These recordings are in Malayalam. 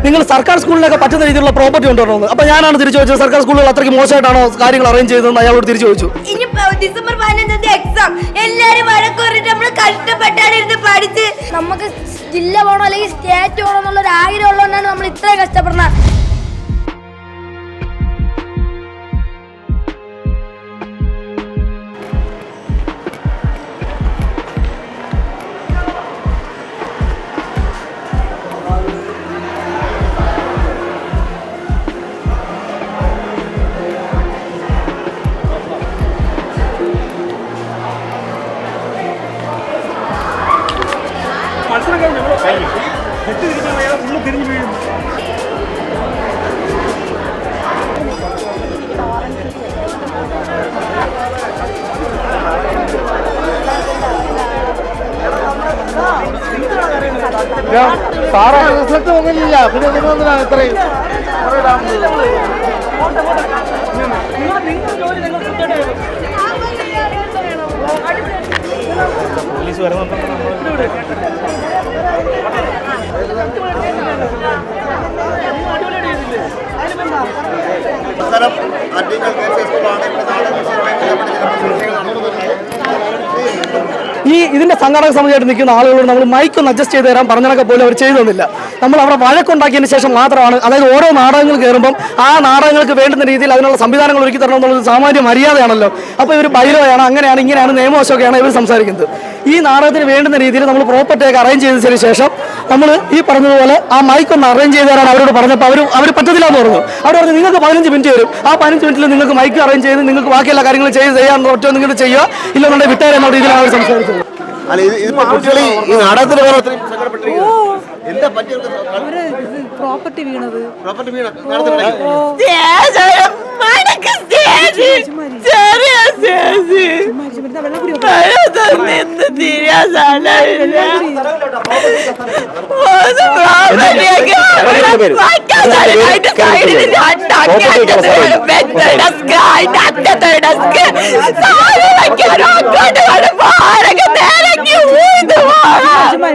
നിങ്ങൾ സർക്കാർ സ്കൂളിലൊക്കെ പറ്റുന്ന രീതിയിലുള്ള പ്രോപ്പർട്ടി കൊണ്ടുവരുന്നത്. അപ്പൊ ഞാനാണ് തിരിച്ചു ചോദിച്ചത്, സർക്കാർ സ്കൂളുകൾ അത്രയ്ക്ക് മോശമായിട്ടാണോ കാര്യങ്ങൾ അറേഞ്ച് ചെയ്തതെന്ന് അയാളോട് തിരിച്ചു ചോദിച്ചു. ഇനി ഡിസംബർ 15 എക്സാം, എല്ലാരും വഴക്കുറഞ്ഞിട്ട് നമ്മൾ കഷ്ടപ്പെട്ടാണ് ഇരുന്ന് പഠിച്ച് നമുക്ക് ജില്ല പോകണം അല്ലെങ്കിൽ സ്റ്റേറ്റ് പോകണം എന്നുള്ള ഒരു ആഗ്രഹം ഉള്ളതുകൊണ്ടാണ് നമ്മൾ ഇത്രയും കഷ്ടപ്പെടുന്നത്. സാറേ റിസൾട്ട് ഒന്നുമില്ല, പിന്നെ നിങ്ങളൊന്നിനാണ് ഇത്രയും പോലീസ് വരുന്നുണ്ടെന്ന് ഇതിന്റെ സംഘാടക സമിതിയായിട്ട് നിൽക്കുന്ന ആളുകളോട് നമ്മൾ മൈക്കൊന്ന് അഡ്ജസ്റ്റ് ചെയ്ത് തരാൻ പറഞ്ഞതൊക്കെ പോലും അവർ ചെയ്തു തന്നില്ല. നമ്മൾ അവിടെ വഴക്കുണ്ടാക്കിയതിന് ശേഷം മാത്രമാണ്, അതായത് ഓരോ നാടകങ്ങൾ കയറുമ്പം ആ നാടകങ്ങൾക്ക് വേണ്ടുന്ന രീതിയിൽ അതിനുള്ള സംവിധാനങ്ങൾ ഒരുക്കി തരണം എന്നുള്ളത് സാമാന്യ മര്യാദയാണല്ലോ. അപ്പോൾ ഇവർ ബൈലോയാണ്, അങ്ങനെയാണ്, ഇങ്ങനെയാണ്, നിയമവശമൊക്കെയാണ് ഇവർ സംസാരിക്കുന്നത്. ഈ നാടകത്തിന് വേണ്ടുന്ന രീതിയിൽ നമ്മൾ പ്രോപ്പർട്ടിയൊക്കെ അറേഞ്ച് ചെയ്തതിന് ശേഷം നമ്മൾ ഈ പറഞ്ഞതുപോലെ ആ മൈക്കൊന്ന് അറേഞ്ച് ചെയ്ത് തരാൻ അവരോട് പറഞ്ഞപ്പോൾ അവർ പറ്റത്തില്ല എന്ന് പറഞ്ഞു. അവർ പറഞ്ഞു നിങ്ങൾക്ക് 15 മിനിറ്റ് വരും, ആ 15 മിനിറ്റിൽ നിങ്ങൾക്ക് മൈക്ക് അറേഞ്ച് ചെയ്ത് നിങ്ങൾക്ക് ബാക്കിയുള്ള കാര്യങ്ങൾ ചെയ്യാൻ പറ്റുമോ നിങ്ങൾ ചെയ്യുക, ഇല്ലെന്നുണ്ടെങ്കിൽ വിട്ടേരെ എന്നുള്ള രീതിയിലാണ് അവർ സംസാരിച്ചത്. പ്രോപ്പർട്ടി വീണത്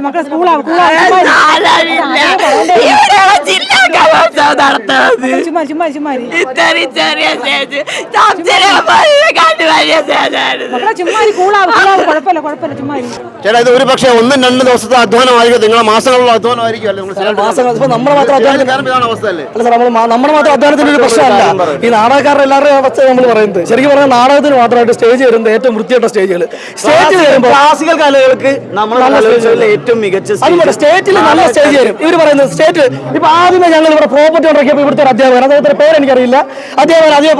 മക്കളെ സ്കൂളാണ് ചേട്ടാ, ഇത് ഒരു പക്ഷേ 1-2 ദിവസത്തെ അധ്വാനമായിരിക്കും, നിങ്ങളെ മാസങ്ങളുള്ള അധ്വാനമായിരിക്കും. നമ്മുടെ മാത്രം അധ്വാനത്തിന്റെ ഒരു പ്രശ്നമല്ല, ഈ നാടകക്കാരുടെ എല്ലാവരുടെയും അവസ്ഥ നമ്മൾ പറയുന്നത്. ശരിക്കും പറഞ്ഞാൽ നാടകത്തിന് മാത്രമായിട്ട് സ്റ്റേജ് വരുന്നത് ഏറ്റവും വൃത്തിയായിട്ട സ്റ്റേജുകൾ. സ്റ്റേജിൽ വരുമ്പോൾ ക്ലാസിക്കൽ കലകൾക്ക് ഏറ്റവും മികച്ച സ്റ്റേറ്റിൽ നല്ല സ്റ്റേജ് വരും. ഇവർ പറയുന്നത് സ്റ്റേറ്റ് ഇപ്പൊ ആദ്യമേ ഞങ്ങൾ ഇവിടെ പ്രോപ്പർട്ടി ഉണ്ടാക്കിയപ്പോൾ ഇവിടുത്തെ ഒരു അധ്യാപകൻ, അദ്ദേഹത്തിന്റെ പേരെനിക്കറിയില്ല, അധ്യാപകൻ ആദ്യമേ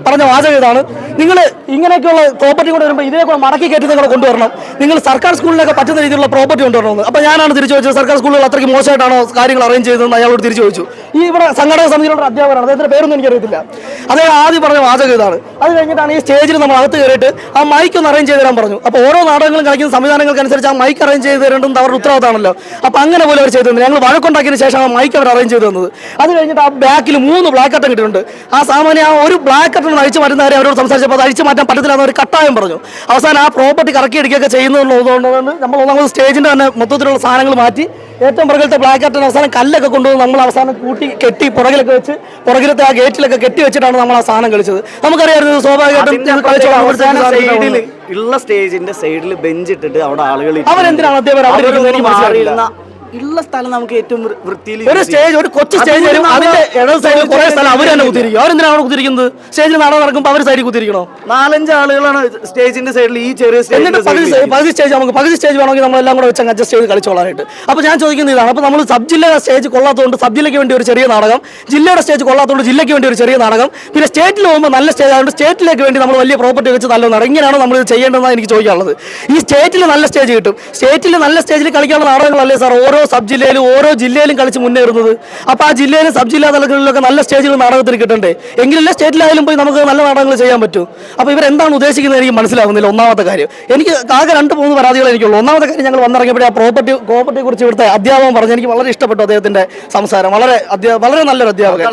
പറഞ്ഞ വാചകം ഇതാണ്: നിങ്ങൾ ഇങ്ങനെയൊക്കെയുള്ള പ്രോപ്പർട്ടി കൊണ്ട് വരുമ്പോൾ ഇതിനെ മടക്കി കയറ്റി നിങ്ങൾ കൊണ്ടുവരണം, നിങ്ങൾ സർക്കാർ സ്കൂളിലൊക്കെ പറ്റുന്ന രീതിയിലുള്ള പ്രോപ്പർട്ടി കൊണ്ടുവരണമെന്ന്. അപ്പോൾ ഞാനാണ് തിരിച്ചു ചോദിച്ചത്, സർക്കാർ സ്കൂളുകൾ അത്രയ്ക്ക് മോശമായിട്ടാണോ കാര്യങ്ങൾ അറേഞ്ച് ചെയ്തതെന്ന് അയാളോട് തിരിച്ചു ചോദിച്ചു. ഈ ഇവിടെ സംഘടനാ സമിതിയിലുള്ള അധ്യാപകനാണ്, അദ്ദേഹത്തിന്റെ പേരൊന്നും എനിക്കറിയത്തില്ല. അദ്ദേഹം ആദ്യം പറഞ്ഞ വാചകം ഇതാണ്. അത് കഴിഞ്ഞിട്ടാണ് ഈ സ്റ്റേജിൽ നമ്മൾ അകത്ത് കയറിയിട്ട് ആ മൈക്ക് ഒന്ന് അറേഞ്ച് ചെയ്ത് തരാൻ പറഞ്ഞു. അപ്പോൾ ഓരോ നാടകങ്ങളും കളിക്കുന്ന സംവിധാനങ്ങൾക്കനുസരിച്ച് ആ മൈക്ക് അറേഞ്ച് ചെയ്ത് തരേണ്ടത് അവരുടെ ഉത്തരവാദിത്തമാണല്ലോ. അപ്പോൾ അങ്ങനെ പോലും അവർ ചെയ്തു തന്നത്. ഞങ്ങൾ വഴക്കുണ്ടാക്കിയതിന് ശേഷം ആ മൈക്ക് അവർ അറേഞ്ച് ചെയ്ത് തന്നത്. അത് കഴിഞ്ഞിട്ട് ആ ബാക്കിൽ 3 ബ്ലാക്ക് കട്ടൺ കിട്ടിയിട്ടുണ്ട്. ആ സാമാന്യ ആ ഒരു ബ്ലാക്ക് കട്ടൺ അഴിച്ചു മാറ്റുന്നവരെ അവരോട് സംസാരിച്ചപ്പോൾ അത് അഴിച്ചു മാറ്റാൻ പറ്റത്തില്ല എന്നൊരു കട്ടായം പറഞ്ഞു. അവസാനം ആ പ്രോപ്പർട്ടി കറക്കി അടിക്കുകയൊക്കെ ചെയ്യുന്നതുകൊണ്ട് നമ്മൾ ഒന്നാമത് സ്റ്റേജിന്റെ തന്നെ മൊത്തത്തിലുള്ള സാധനങ്ങൾ മാറ്റി ഏറ്റവും പുറകിലത്തെ ബ്ലാക്ക് കട്ടൺ അവസാനം കല്ലൊക്കെ കൊണ്ടുവന്ന് നമ്മൾ അവസാനം കെട്ടി പുറകിലൊക്കെ വെച്ച് പുറകിലത്തെ ആ ഗേറ്റിലൊക്കെ കെട്ടി വെച്ചിട്ടാണ് നമ്മൾ ആ സാധനം കളിച്ചത്. നമുക്കറിയാമായിരുന്നു സ്വാഭാവികമായിട്ടും ഉള്ള സ്റ്റേജിന്റെ സൈഡിൽ ബെഞ്ച് ഇട്ടിട്ട് അവിടെ ആളുകൾ അവരെന്തിനാണ് അധ്യാപകർ ഉള്ള സ്ഥലം നമുക്ക് ഏറ്റവും വൃത്തിയിൽ ഒരു സ്റ്റേജ്, ഒരു കൊച്ചു സ്റ്റേജ് വരും, അതിന്റെ ഇടത് സൈഡിൽ കുറെ സ്ഥലം അവർ തന്നെ കുത്തിരിക്കും. അവരെന്തിനാണ് കുത്തിരിക്കുന്നത്? സ്റ്റേജിൽ നാടകം നടക്കുമ്പോൾ അവർ സൈഡിൽ കുത്തിരിക്കണോ? 4-5 ആളുകളാണ് സ്റ്റേജിന്റെ സൈഡിൽ ഈ ചെറിയ പകുതി സ്റ്റേജ് നമുക്ക് പകുതി സ്റ്റേജ് വേണമെങ്കിൽ നമ്മളെല്ലാം കൂടെ വെച്ച് അഡ്ജസ്റ്റ് ചെയ്ത് കളിച്ചോളാനായിട്ട്. അപ്പോൾ ഞാൻ ചോദിക്കുന്നത് ഇതാണ്: അപ്പോൾ നമ്മൾ സബ് ജില്ലയുടെ സ്റ്റേജ് കൊള്ളാത്തതുകൊണ്ട് സബ് ജില്ലയ്ക്ക് വേണ്ടി ഒരു ചെറിയ നാടകം, ജില്ലയുടെ സ്റ്റേജ് കൊള്ളാത്തതുകൊണ്ട് ജില്ലയ്ക്ക് വേണ്ടി ഒരു ചെറിയ നാടകം, പിന്നെ സ്റ്റേറ്റിൽ പോകുമ്പോൾ നല്ല സ്റ്റേജ് ആയതുകൊണ്ട് സ്റ്റേറ്റിലേക്ക് വേണ്ടി നമ്മൾ വലിയ പ്രോപ്പർട്ടി വെച്ച് നല്ല നാടകം. ഇങ്ങനെയാണോ നമ്മൾ ഇത് ചെയ്യേണ്ടതെന്നാണ് എനിക്ക് ചോദിക്കാനുള്ളത്. ഈ സ്റ്റേറ്റിൽ നല്ല സ്റ്റേജ് കിട്ടും, സ്റ്റേറ്റിൽ നല്ല സ്റ്റേജിൽ കളിക്കാനുള്ള നാടകങ്ങളല്ലേ സാർ ഓരോ സബ് ജില്ലയിലും ഓരോ ജില്ലയിലും കളിച്ച് മുന്നേറുന്നത്. അപ്പോൾ ആ ജില്ലയിലും സബ് ജില്ലാ തലങ്ങളിലൊക്കെ നല്ല സ്റ്റേജുകൾ നാടകത്തിന് കിട്ടണ്ടേ, എങ്കിലല്ലേ സ്റ്റേറ്റിലായാലും പോയി നമുക്ക് നല്ല നാടകങ്ങൾ ചെയ്യാൻ പറ്റൂ. അപ്പോൾ ഇവരെന്താണ് ഉദ്ദേശിക്കുന്നത് എനിക്ക് മനസ്സിലാകുന്നില്ല. ഒന്നാമത്തെ കാര്യം, എനിക്ക് ആകെ 2-3 പരാതികൾ എനിക്കുള്ളൂ. ഒന്നാമത്തെ കാര്യം, ഞങ്ങൾ വന്നിറങ്ങിയപ്പോഴേ ആ കോപ്പർട്ടിയെ കുറിച്ച് ഇവിടുത്തെ അധ്യാപകൻ പറഞ്ഞു, എനിക്ക് വളരെ ഇഷ്ടപ്പെട്ടു അദ്ദേഹത്തിന്റെ സംസാരം. വളരെ നല്ലൊരു അധ്യാപകൻ.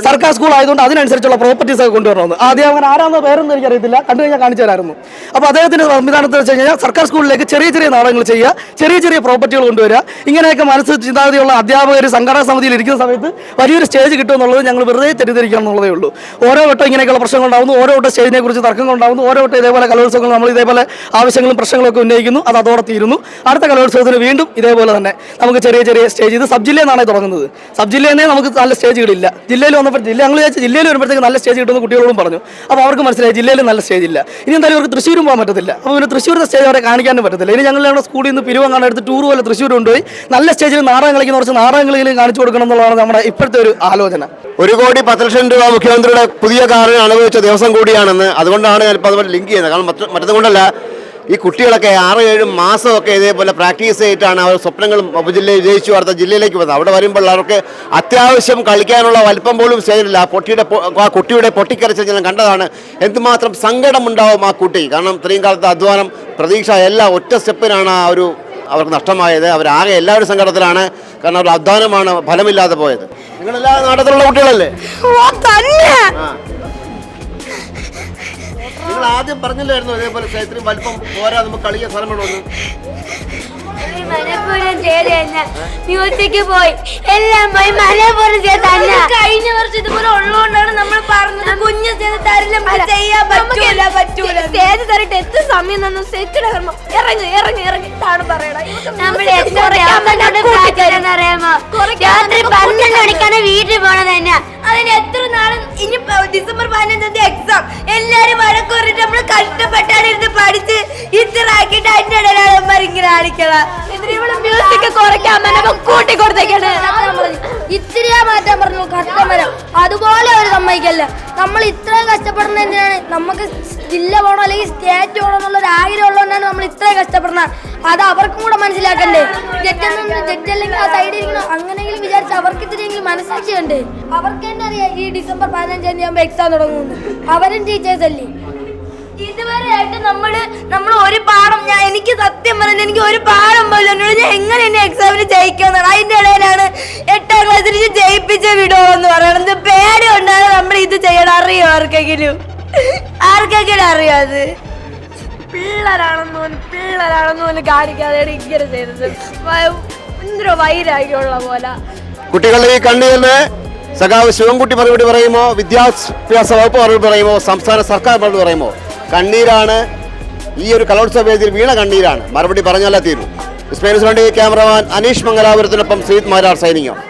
സർക്കാർ സ്കൂൾ ആയതുകൊണ്ട് അതിനനുസരിച്ചുള്ള പ്രോപ്പർട്ടീസ് ഒക്കെ കൊണ്ടുവരണമെന്ന്. ആ അധ്യാപകൻ ആരാണെന്ന് പേരൊന്നും എനിക്കറിയത്തില്ല, കണ്ടു കഴിഞ്ഞാൽ കാണിച്ചു തരായിരുന്നു. അപ്പോൾ അദ്ദേഹത്തിന്റെ സംവിധാനത്തിൽ വെച്ച് കഴിഞ്ഞാൽ സർക്കാർ സ്കൂളിലേക്ക് ചെറിയ ചെറിയ നാടകങ്ങൾ ചെയ്യുക, ചെറിയ ചെറിയ പ്രോപ്പർട്ടികൾ കൊണ്ടുവരിക. ഇങ്ങനെയൊക്കെ മനസ്സ് ചിന്താഗതിയുള്ള അധ്യാപകർ സംഘടനാ സമിതിയിൽ ഇരിക്കുന്ന സമയത്ത് വലിയൊരു സ്റ്റേജ് കിട്ടുമെന്നുള്ളത് ഞങ്ങൾ വെറുതെ തെറ്റിദ്ധരിക്കണം എന്നുള്ളതേ ഉള്ളൂ. ഓരോ വട്ടം ഇങ്ങനെയൊക്കെയുള്ള പ്രശ്നങ്ങൾ ഉണ്ടാകുന്നു, ഓരോ വട്ടം സ്റ്റേജിനെ കുറിച്ച് തർക്കങ്ങൾ ഉണ്ടാകുന്നു, ഓരോ വട്ടം ഇതേപോലെ കലോത്സവങ്ങൾ നമ്മൾ ഇതേപോലെ ആവശ്യങ്ങളും പ്രശ്നങ്ങളൊക്കെ ഉന്നയിക്കുന്നു, അത് അതോടെ തീരുന്നു. അടുത്ത കലോത്സവത്തിന് വീണ്ടും ഇതേപോലെ തന്നെ നമുക്ക് ചെറിയ ചെറിയ സ്റ്റേജ്, ഇത് സബ് ജില്ലയിൽ നിന്നാണ് തുടങ്ങുന്നത്. സബ് ജില്ലയിൽ നിന്നേ നമുക്ക് നല്ല സ്റ്റേജുകളില്ല. ജില്ലയിൽ വന്നപ്പോൾ ഞങ്ങൾ വിചാരിച്ച ജില്ലയിൽ വരുമ്പോഴത്തേക്ക് നല്ല സ്റ്റേജ് കിട്ടുമെന്ന് കുട്ടികളോടും പറഞ്ഞു. അപ്പോൾ അവർക്ക് മനസ്സിലായി ജില്ലയിൽ നല്ല സ്റ്റേജ് ഇല്ല. ഇനി എന്തായാലും അവർക്ക് തൃശ്ശൂരും പോകാൻ പറ്റത്തില്ല. അപ്പോൾ പിന്നെ തൃശ്ശൂരിൻ്റെ സ്റ്റേജ് അവരെ കാണിക്കാനും പറ്റത്തില്ല. ഇനി ഞങ്ങൾ ഞങ്ങളുടെ സ്കൂളിൽ നിന്ന് പിരിവങ്ങാണ്ട് എടുത്ത് ടൂർ പോലെ തൃശ്ശൂർ കൊണ്ടുപോയി നല്ല സ്റ്റേജിൽ നാടകം കളിക്കുന്ന കുറച്ച് നാടകങ്ങളെങ്കിലും കാണിച്ചു കൊടുക്കണം എന്നുള്ളതാണ് നമ്മുടെ ഇപ്പോഴത്തെ ഒരു ആലോചന. 1,10,00,000 രൂപ മുഖ്യമന്ത്രിയുടെ പുതിയ കാറിന് അനുഭവിച്ച ദിവസം കൂടിയാണെന്ന്. അതുകൊണ്ടാണ് ഞാനിപ്പോൾ അതുപോലെ ലിങ്ക് ചെയ്യുന്നത്. കാരണം മറ്റതുകൊണ്ടല്ല, ഈ കുട്ടികളൊക്കെ 6-7 മാസമൊക്കെ ഇതേപോലെ പ്രാക്ടീസ് ചെയ്തിട്ടാണ് അവർ സ്വപ്നങ്ങളും ഉപജില്ലയിൽ ജയിച്ചു അടുത്ത ജില്ലയിലേക്ക് വന്നത്. അവിടെ വരുമ്പോൾ അവർക്ക് അത്യാവശ്യം കളിക്കാനുള്ള വലിപ്പം പോലും സ്റ്റേജിലില്ല. ആ കുട്ടിയുടെ പൊട്ടിക്കരച്ച് ഞാൻ കണ്ടതാണ്. എന്തുമാത്രം സങ്കടമുണ്ടാവും ആ കുട്ടി. കാരണം ഇത്രയും കാലത്തെ അധ്വാനം, പ്രതീക്ഷ എല്ലാം ഒറ്റ സ്റ്റെപ്പിനാണ് അവർക്ക് നഷ്ടമായത്. അവരാകെ എല്ലാവരും സങ്കടത്തിലാണ്. കാരണം അവരുടെ അധ്വാനമാണ് ഫലമില്ലാതെ പോയത്. നിങ്ങളെല്ലാ നാടകത്തിലുള്ള കുട്ടികളല്ലേ? നിങ്ങൾ ആദ്യം പറഞ്ഞില്ലായിരുന്നു ഇതേപോലെ ഇത്രയും വലിപ്പം പോരാ, നമുക്ക് കളിക്കാൻ സ്ഥലം വേണമെന്ന്. മ്യൂസിക് പോയി, എല്ലാം പോയി, മലപ്പുറം തന്നെ. കഴിഞ്ഞ വർഷം ഇതുപോലെ ഉള്ളതുകൊണ്ടാണ് നമ്മൾ പറഞ്ഞത് കുഞ്ഞു സ്റ്റേജ് തരട്ടെ. എത്ര സമയം തന്നു സെറ്റിലെ ഇറങ്ങി ഇറങ്ങി ഇറങ്ങിട്ടാണ് പറയണത്. അറിയാമോ, രാത്രി 12 മണിക്കാണ് വീട്ടിൽ പോണത് തന്നെ. അതിന് എത്ര നാളും ഇനി ഡിസംബർ 15 എക്സാം. എല്ലാരും വഴക്ക് പറഞ്ഞിട്ട് നമ്മള് കഷ്ടപ്പെട്ടാണ് ഇരുന്ന് പഠിച്ച് ഇത്ര ആക്കിയിട്ട് അതിന്റെ ഇടയിലാണ് ഇങ്ങനെ കാണിക്കണം. മ്യൂസിക് കുറയ്ക്കാൻ കൂട്ടി കൊടുത്തേക്കാണ്. ഇത്തിരിയാ മാറ്റാൻ പറഞ്ഞു കഷ്ടമരം, അതുപോലെ അവർ സമ്മതിക്കല്ല. നമ്മൾ ഇത്രയും കഷ്ടപ്പെടുന്നത് എന്തിനാണ്? നമുക്ക് ജില്ല പോകണം അല്ലെങ്കിൽ സ്റ്റേറ്റ് പോകണം എന്നുള്ളൊരു ആഗ്രഹം ഉള്ളതുകൊണ്ടാണ് നമ്മൾ ഇത്രയും കഷ്ടപ്പെടുന്നത്. അത് അവർക്കും കൂടെ മനസ്സിലാക്കണ്ടേ? ജഡ്ജ് അല്ലെങ്കിൽ ആ സൈഡിൽ ഇരിക്കണം. അങ്ങനെയെങ്കിലും വിചാരിച്ച് അവർക്ക് ഇത്തിരിയെങ്കിലും മനസ്സാക്ഷിയുണ്ട്. അവർക്ക് തന്നെ അറിയാം ഈ ഡിസംബർ 15 ആകുമ്പോൾ എക്സാം തുടങ്ങുന്നു. അവരും ടീച്ചേഴ്സ് അല്ലേ. ഇതുവരെ ആയിട്ട് നമ്മൾ ഒരു പാഠം, എനിക്ക് സത്യം പറഞ്ഞാൽ എനിക്ക് ഒരു പാഠം പോലും എന്നോട് ഞാൻ എങ്ങനെ എന്നെ എക്സാമിന് ജയിക്കാന്നാണ്. അതിന്റെ ഇടയിലാണ് 8ാം ക്ലാസ്സിൽ ജയിപ്പിച്ച വിടുമെന്ന് പറയണത്. പേടി കൊണ്ടാണ് നമ്മൾ ഇത് ചെയ്യണം. അറിയോ ആർക്കെങ്കിലും അറിയോ? അത് പിള്ളേരാണെന്ന് പോലും കാണിക്കാതെ ഇങ്ങനെ ചെയ്തത് ഭയങ്കര വൈരാഗ്യമുള്ള പോലെ. കുട്ടികളുടെ ഈ കണ്ണീരിന് സഖാവ് ശിവൻകുട്ടി മറുപടി പറയുമോ, വിദ്യാഭ്യാസ വകുപ്പ് മറുപടി പറയുമോ, സംസ്ഥാന സർക്കാർ മറുപടി പറയുമോ? കണ്ണീരാണ് ഈ ഒരു കലോത്സവ വേദിയിൽ വീണ കണ്ണീരാണ്. മറുപടി പറഞ്ഞാലേ തീരൂ. ഇസ്മൈൽ സുരണ്ടി, ക്യാമറമാൻ അനീഷ് മംഗലാപുരത്തിനൊപ്പം ശ്രീത് മാരാർ സൈനിങ് ഓഫ്.